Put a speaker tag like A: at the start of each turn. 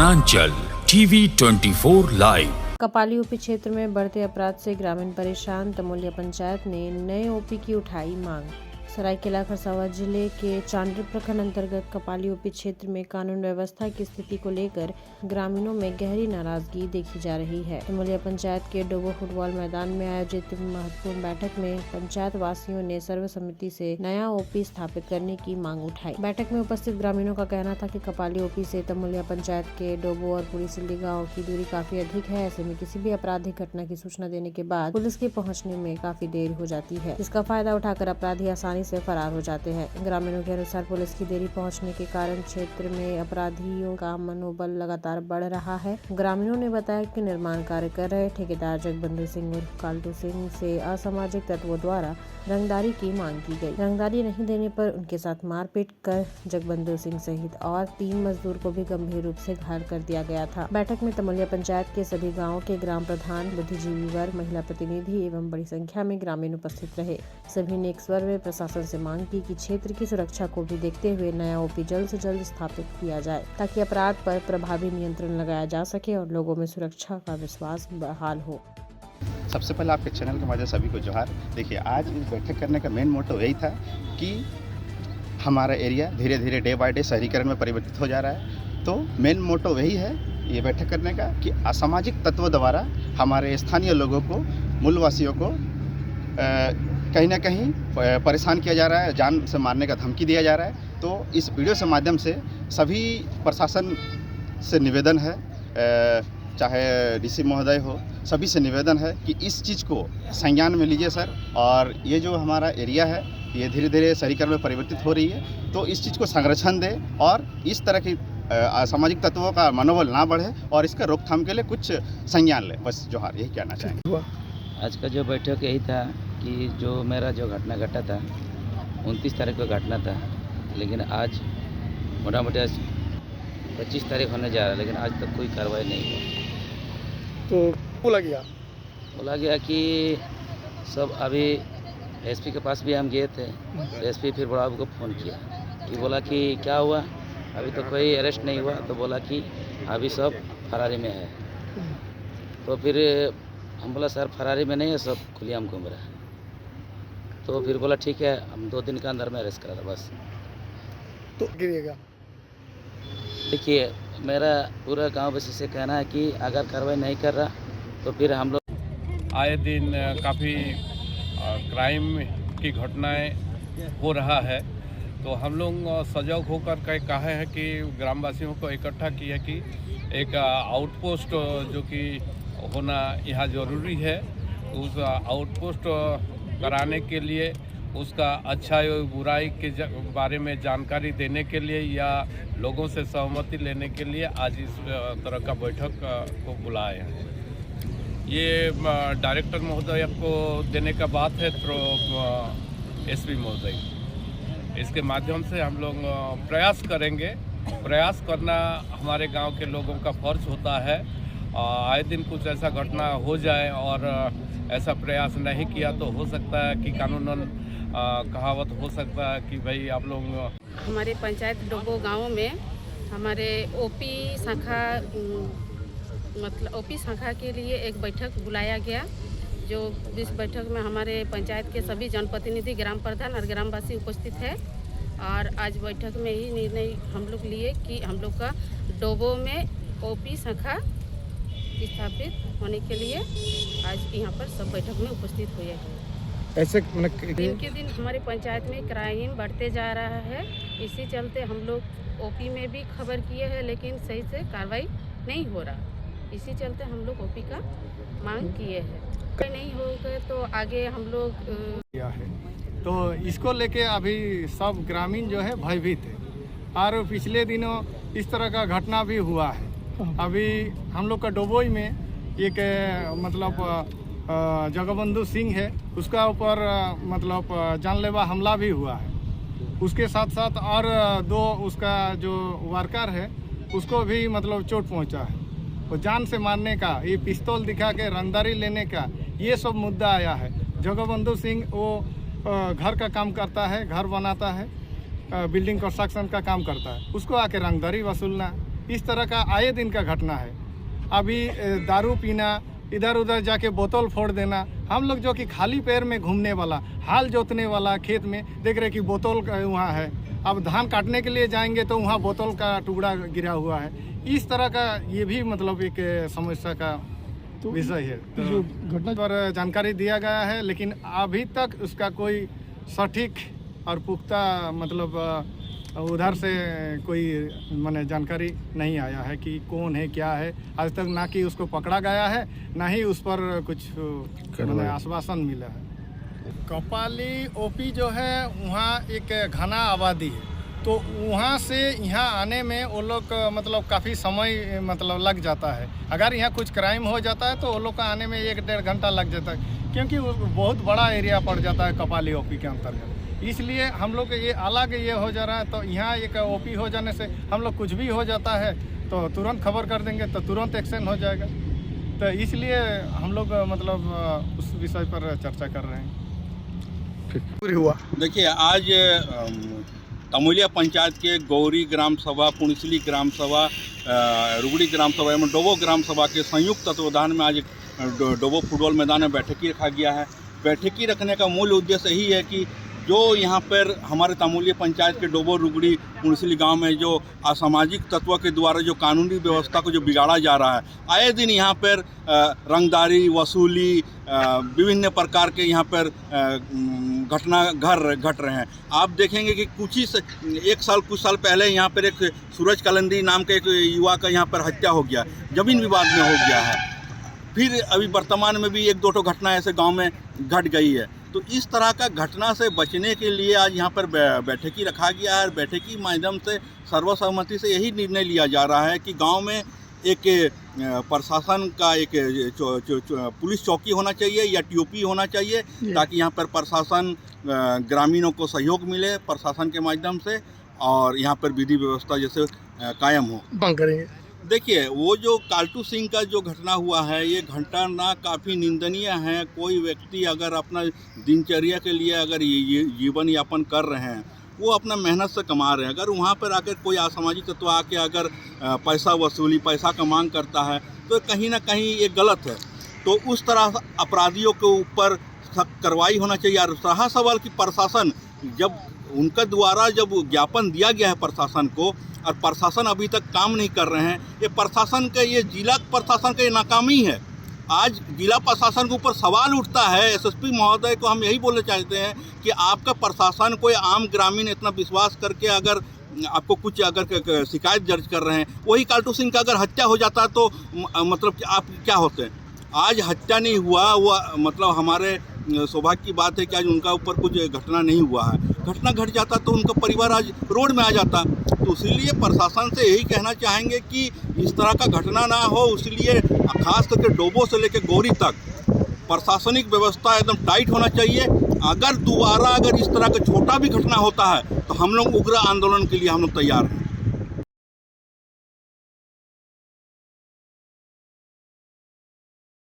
A: Uttaranchal TV 24 live.
B: Kapali OP क्षेत्र में बढ़ते अपराध से ग्रामीण परेशान। तमोलिया पंचायत ने नए ओपी की उठाई मांग। सरायकेला खरसावां जिले के चांडर प्रखंड अंतर्गत कपाली ओपी क्षेत्र में कानून व्यवस्था की स्थिति को लेकर ग्रामीणों में गहरी नाराजगी देखी जा रही है। तमोलिया पंचायत के डोबो फुटबॉल मैदान में आयोजित महत्वपूर्ण बैठक में पंचायत वासियों ने सर्वसम्मति से नया ओपी स्थापित करने की मांग उठाई। बैठक में उपस्थित ग्रामीणों का कहना था कि कपाली ओपी से तमोलिया पंचायत के डोबो और पुरी सिल्ली गाँव की दूरी काफी अधिक है। ऐसे में किसी भी आपराधिक घटना की सूचना देने के बाद पुलिस के पहुँचने में काफी देर हो जाती है, जिसका फायदा उठाकर अपराधी आसानी से फरार हो जाते हैं। ग्रामीणों के अनुसार पुलिस की देरी पहुंचने के कारण क्षेत्र में अपराधियों का मनोबल लगातार बढ़ रहा है। ग्रामीणों ने बताया कि निर्माण कार्य कर रहे ठेकेदार जगबंधु सिंह और काल्टू सिंह से असामाजिक तत्वों द्वारा रंगदारी की मांग की गई। रंगदारी नहीं देने पर उनके साथ मारपीट कर जगबंधु सिंह सहित और 3 मजदूर को भी गंभीर रूप से घायल कर दिया गया था। बैठक में तमोलिया पंचायत के सभी गाँवों के ग्राम प्रधान, बुद्धिजीवी वर्ग, महिला प्रतिनिधि एवं बड़ी संख्या में ग्रामीण उपस्थित रहे। सभी ने एक स्वर में प्रशासन से मांग की कि क्षेत्र की सुरक्षा को भी देखते हुए नया ओपी जल्द से जल्द स्थापित किया जाए, ताकि अपराध पर प्रभावी नियंत्रण लगाया जा सके और लोगों में सुरक्षा का विश्वास बहाल हो।
C: सबसे पहले आपके चैनल के माध्यम से सभी को जोहार। देखिए, आज इस बैठक करने का मेन मोटिव यही था कि हमारा एरिया धीरे धीरे डे बाय डे शहरीकरण में परिवर्तित हो जा रहा है। तो मेन मोटिव यही है ये बैठक करने का कि असामाजिक तत्वों द्वारा हमारे स्थानीय लोगों को, मूलवासियों को कहीं ना कहीं परेशान किया जा रहा है, जान से मारने का धमकी दिया जा रहा है। तो इस वीडियो के माध्यम से सभी प्रशासन से निवेदन है, चाहे डीसी महोदय हो, सभी से निवेदन है कि इस चीज़ को संज्ञान में लीजिए सर। और ये जो हमारा एरिया है ये धीरे धीरे शहरीकरण में परिवर्तित हो रही है, तो इस चीज़ को संरक्षण दें और इस तरह की असामाजिक तत्वों का मनोबल ना बढ़े और इसका रोकथाम के लिए कुछ संज्ञान ले। बस जोहार, यही कहना चाहेंगे।
D: आज का जो बैठक यही था कि जो मेरा जो घटना घटा था 29 तारीख को घटना था, लेकिन आज मोटा मोटी 25 तारीख होने जा रहा है, लेकिन आज तक कोई कार्रवाई नहीं हुई।
E: तो बोला गया
D: कि सब अभी एसपी के पास भी हम गए थे। एसपी फिर बड़ा बाबू को फ़ोन किया कि बोला कि क्या हुआ, अभी तो कोई अरेस्ट नहीं हुआ। तो बोला कि अभी सब फरारी में है। तो फिर हम बोला सर फरारी में नहीं है, सब खुलेआम घूम रहा है। तो फिर बोला ठीक है, हम 2 दिन के अंदर में अरेस्ट करा था बस।
E: तो गिरेगा।
D: देखिए, मेरा पूरा गांव बस से कहना है कि अगर कार्रवाई नहीं कर रहा तो फिर हम लोग
F: आए दिन काफ़ी क्राइम की घटनाएं हो रहा है। तो हम लोग सजग होकर कहा है कि ग्रामवासियों को इकट्ठा किया कि एक आउटपोस्ट जो कि होना यहाँ ज़रूरी है। उस आउटपोस्ट कराने के लिए उसका अच्छाई और बुराई के बारे में जानकारी देने के लिए या लोगों से सहमति लेने के लिए आज इस तरह का बैठक को बुलाया है। ये डायरेक्टर महोदय को देने का बात है थ्रू एसपी महोदय। इसके माध्यम से हम लोग प्रयास करेंगे। प्रयास करना हमारे गांव के लोगों का फर्ज होता है। आए दिन कुछ ऐसा घटना हो जाए और ऐसा प्रयास नहीं किया तो हो सकता है कि कानूनन कहावत हो सकता है कि भाई आप लोग।
G: हमारे पंचायत डोबो गाँव में हमारे ओपी शाखा ओपी शाखा के लिए एक बैठक बुलाया गया, जो इस बैठक में हमारे पंचायत के सभी जनप्रतिनिधि, ग्राम प्रधान और ग्रामवासी उपस्थित है। और आज बैठक में ही निर्णय हम लोग लिए कि हम लोग का डोबो में ओपी शाखा स्थापित होने के लिए आज यहाँ पर सब बैठक में उपस्थित हुए हैं।
E: ऐसे
G: दिन के दिन हमारे पंचायत में क्राइम बढ़ते जा रहा है। इसी चलते हम लोग ओपी में भी खबर किए हैं, लेकिन सही से कार्रवाई नहीं हो रहा। इसी चलते हम लोग ओपी का मांग किए हैं। नहीं होगा तो आगे हम लोग
E: किया है। तो इसको लेके अभी सब ग्रामीण जो है भयभीत है। और पिछले दिनों इस तरह का घटना भी हुआ है। अभी हम लोग का डोबोई में एक मतलब जगबंधु सिंह है, उसका ऊपर मतलब जानलेवा हमला भी हुआ है। उसके साथ साथ और 2 उसका जो वर्कर है उसको भी मतलब चोट पहुंचा है। वो जान से मारने का, ये पिस्तौल दिखा के रंगदारी लेने का, ये सब मुद्दा आया है। जगबंधु सिंह वो घर का काम करता है, घर बनाता है, बिल्डिंग कंस्ट्रक्शन का काम करता है। उसको आके रंगदारी वसूलना, इस तरह का आए दिन का घटना है। अभी दारू पीना, इधर उधर जाके बोतल फोड़ देना। हम लोग जो कि खाली पैर में घूमने वाला, हाल जोतने वाला, खेत में देख रहे कि बोतल वहाँ है। अब धान काटने के लिए जाएंगे तो वहाँ बोतल का टुकड़ा गिरा हुआ है। इस तरह का ये भी मतलब एक समस्या का विषय है। तो घटना पर जानकारी दिया गया है, लेकिन अभी तक उसका कोई सटीक और पुख्ता मतलब उधर से कोई माने जानकारी नहीं आया है कि कौन है क्या है। आज तक ना कि उसको पकड़ा गया है, ना ही उस पर कुछ माने आश्वासन मिला है। कपाली ओपी जो है वहाँ एक घना आबादी है, तो वहाँ से यहाँ आने में वो लोग मतलब काफ़ी समय मतलब लग जाता है। अगर यहाँ कुछ क्राइम हो जाता है तो वो लोग का आने में 1-1.5 घंटा लग जाता है, क्योंकि वो बहुत बड़ा एरिया पड़ जाता है कपाली ओपी के अंतर्गत। इसलिए हम लोग ये अलग ये हो जा रहा है, तो यहाँ एक ओपी हो जाने से हम लोग कुछ भी हो जाता है तो तुरंत खबर कर देंगे, तो तुरंत एक्शन हो जाएगा। तो इसलिए हम लोग मतलब उस विषय पर चर्चा कर रहे हैं।
H: हुआ
I: देखिए, आज तमुलिया पंचायत के गौरी ग्राम सभा, पुणसली ग्राम सभा, रुगड़ी ग्राम सभा एवं डोबो ग्राम सभा के संयुक्त तत्वाधान में आज डोबो फुटबॉल मैदान में बैठकी रखा गया है। बैठकी रखने का मूल उद्देश्य यही है कि जो यहाँ पर हमारे तमुलिया पंचायत के डोबो, रुगड़ी, पुणसली गांव में जो असामाजिक तत्वों के द्वारा जो कानूनी व्यवस्था को जो बिगाड़ा जा रहा है, आए दिन यहाँ पर रंगदारी, वसूली, विभिन्न प्रकार के यहाँ पर घटना घट रहे हैं। आप देखेंगे कि कुछ साल पहले यहाँ पर एक सूरज कलंदी नाम के एक युवा का यहाँ पर हत्या हो गया, जमीन विवाद में हो गया है। फिर अभी वर्तमान में भी 1-2 घटना ऐसे गांव में घट गई है। तो इस तरह का घटना से बचने के लिए आज यहाँ पर बैठकी रखा गया है। बैठकी के माध्यम से सर्वसम्मति से यही निर्णय लिया जा रहा है कि गांव में एक प्रशासन का एक पुलिस चौकी होना चाहिए या टीओपी होना चाहिए, ताकि यहाँ पर प्रशासन ग्रामीणों को सहयोग मिले प्रशासन के माध्यम से, और यहाँ पर विधि व्यवस्था जैसे कायम हो।
H: मांग करेंगे। देखिए,
I: वो जो काल्टू सिंह का जो घटना हुआ है, ये घटना काफ़ी निंदनीय है। कोई व्यक्ति अगर अपना दिनचर्या के लिए अगर जीवन यापन कर रहे हैं, वो अपना मेहनत से कमा रहे हैं, अगर वहाँ पर आकर कोई असामाजिक तत्व आके अगर पैसा वसूली, पैसा का मांग करता है, तो कहीं ना कहीं ये गलत है। तो उस तरह अपराधियों के ऊपर सख्त कार्रवाई होना चाहिए। और रहा सवाल कि प्रशासन, जब उनका द्वारा जब ज्ञापन दिया गया है प्रशासन को, और प्रशासन अभी तक काम नहीं कर रहे हैं, ये प्रशासन का, ये जिला प्रशासन का ये नाकामी है। आज जिला प्रशासन के ऊपर सवाल उठता है। एसएसपी महोदय को हम यही बोलना चाहते हैं कि आपका प्रशासन कोई आम ग्रामीण इतना विश्वास करके अगर आपको कुछ अगर शिकायत दर्ज कर रहे हैं, वही काल्टू सिंह का अगर हत्या हो जाता तो मतलब कि आप क्या होते हैं। आज हत्या नहीं हुआ, वो मतलब हमारे सौभाग्य की बात है कि आज उनका ऊपर कुछ घटना नहीं हुआ है। घटना घट जाता तो उनका परिवार आज रोड में आ जाता। तो इसीलिए प्रशासन से यही कहना चाहेंगे कि इस तरह का घटना ना हो, इसलिए खास करके डोबो से लेकर गौरी तक प्रशासनिक व्यवस्था एकदम टाइट होना चाहिए। अगर दोबारा अगर इस तरह का छोटा भी घटना होता है तो हम लोग उग्र आंदोलन के लिए हम लोग तैयार हैं।